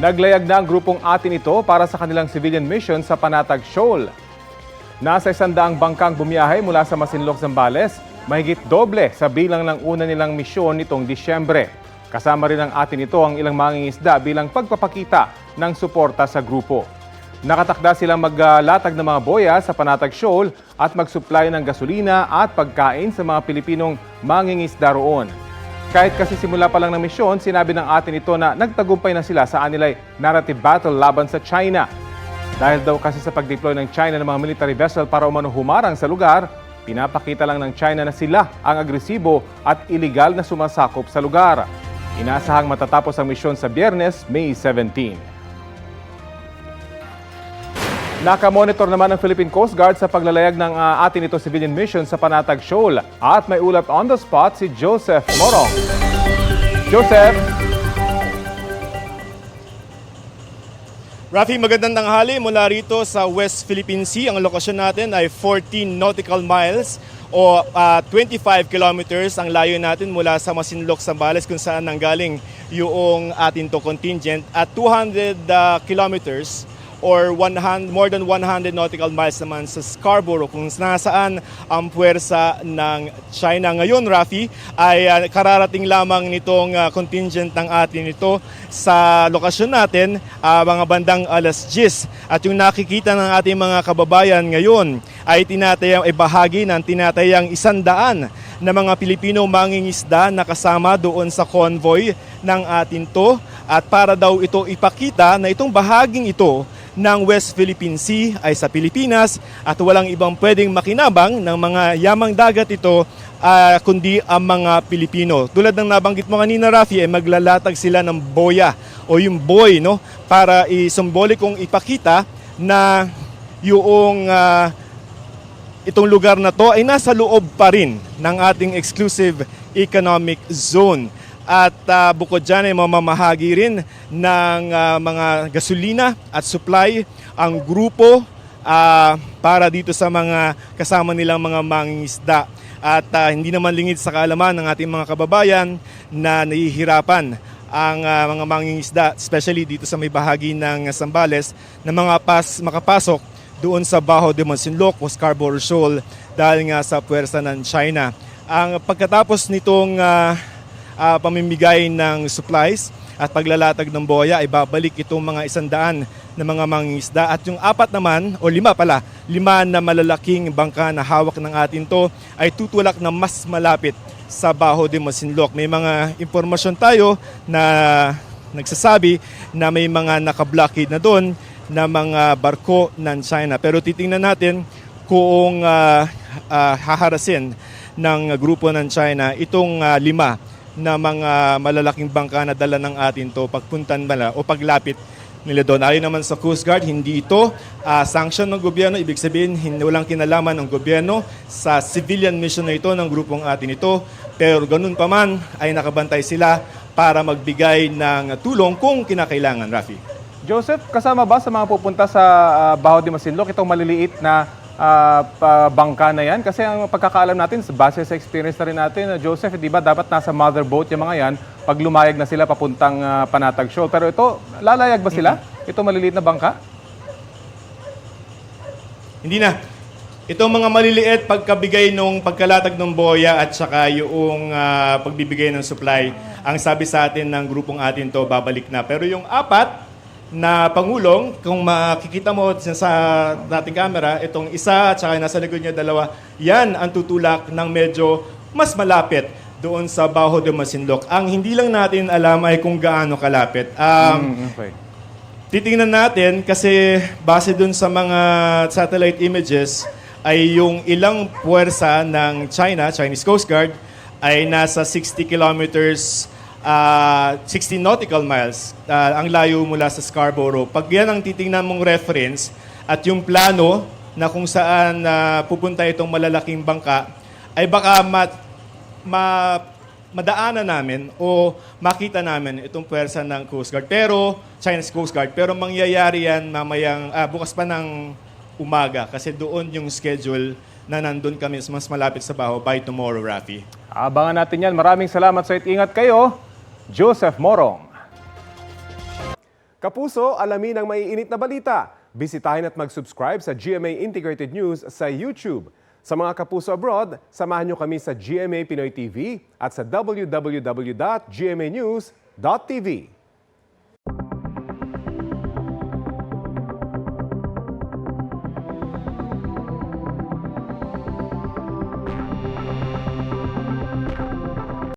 Naglayag na ang grupong atin ito para sa kanilang civilian mission sa Panatag Shoal. Nasa 100 bangkang bumiyahe mula sa Masinloc, Zambales, mahigit doble sa bilang ng una nilang misyon nitong Disyembre. Kasama rin ang atin ito ang ilang mangingisda bilang pagpapakita ng suporta sa grupo. Nakatakda silang maglatag ng mga boya sa Panatag Shoal at mag-supply ng gasolina at pagkain sa mga Pilipinong mangingisda roon. Kahit kasi simula pa lang ng misyon, sinabi ng atin ito na nagtagumpay na sila sa anilay narrative battle laban sa China. Dahil daw kasi sa pag-deploy ng China ng mga military vessel para umano humarang sa lugar, pinapakita lang ng China na sila ang agresibo at iligal na sumasakop sa lugar. Inasahang matatapos ang misyon sa Biyernes, May 17. Nakamonitor naman ng Philippine Coast Guard sa paglalayag ng atin ito civilian mission sa Panatag Shoal. At may ulat on the spot si Joseph Morong. Joseph! Rafi, magandang tanghali mula rito sa West Philippine Sea. Ang lokasyon natin ay 14 nautical miles o 25 kilometers ang layo natin mula sa Masinloc, Zambales kung saan nanggaling yung atin to contingent at 200 kilometers or more than 100 nautical miles naman sa Scarborough kung nasaan ang puwersa ng China. Ngayon, Rafi, ay kararating lamang nitong contingent ng atin ito sa lokasyon natin mga bandang alas 10. At yung nakikita ng ating mga kababayan ngayon ay bahagi ng tinatayang 100 na mga Pilipino mangingisda na kasama doon sa convoy ng atin to. At para daw ito ipakita na itong bahaging ito ng West Philippine Sea ay sa Pilipinas at walang ibang pwedeng makinabang ng mga yamang dagat ito kundi ang mga Pilipino. Tulad ng nabanggit mo kanina, Rafi, ay maglalatag sila ng boya o yung boy, no, para isumbolikong ipakita na yung itong lugar na to ay nasa loob pa rin ng ating exclusive economic zone. At bukod dyan ay mamamahagi rin ng mga gasolina at supply ang grupo para dito sa mga kasama nilang mga mangingisda. At hindi naman lingid sa kaalaman ng ating mga kababayan na nahihirapan ang mga mangingisda, especially dito sa may bahagi ng Zambales, na makapasok doon sa Baho de Masinloc o Scarborough Shoal dahil nga sa puwersa ng China. Ang pagkatapos nitong pamimigay ng supplies at paglalatag ng boya ay babalik itong mga 100 na mga mangingisda at yung 4 naman o 5 na malalaking bangka na hawak ng atin to ay tutulak na mas malapit sa Baho de Masinloc. May mga impormasyon tayo na nagsasabi na may mga nakablockade na doon na mga barko ng China, pero titingnan natin kung haharasin ng grupo ng China itong 5 na mga malalaking bangka na dala ng atin to pagpuntan nila o paglapit nila doon. Ayon naman sa Coast Guard, hindi ito sanction ng gobyerno. Ibig sabihin, walang kinalaman ng gobyerno sa civilian mission na ito ng grupong atin ito. Pero ganun pa man ay nakabantay sila para magbigay ng tulong kung kinakailangan, Rafi. Joseph, kasama ba sa mga pupunta sa Baho de Masinloc itong maliliit na bangka na yan? Kasi ang pagkakaalam natin, base sa experience na rin natin, Joseph, di ba dapat nasa mother boat yung mga yan pag lumayag na sila papuntang Panatag Shoal. Pero ito, lalayag ba sila? Ito maliliit na bangka? Hindi na. Itong mga maliliit, pagkabigay nung pagkalatag ng boya at saka yung pagbibigay ng supply, ang sabi sa atin ng grupong atin to, babalik na. Pero yung 4 na pangulong, kung makikita mo sa dating camera, itong isa at saka nasa likod niya 2, yan ang tutulak ng medyo mas malapit doon sa Baho de Masinloc. Ang hindi lang natin alam ay kung gaano kalapit. Okay. Titingnan natin kasi base doon sa mga satellite images ay yung ilang puwersa ng Chinese Coast Guard ay nasa 60 kilometers 16 nautical miles ang layo mula sa Scarborough. Pag yan ang titingnan mong reference at yung plano na kung saan pupunta itong malalaking bangka, ay baka madaanan namin o makita namin itong puwersa ng Coast Guard. Pero, Chinese Coast Guard. Pero mangyayari yan mamayang bukas pa ng umaga kasi doon yung schedule na nandun kami mas malapit sa Baho by tomorrow, Rafi. Abangan natin yan. Maraming salamat sa ingat kayo, Joseph Morong. Kapuso, alamin ang maiinit na balita. Bisitahin at mag-subscribe sa GMA Integrated News sa YouTube. Sa mga kapuso abroad, samahan nyo kami sa GMA Pinoy TV at sa www.gmanews.tv.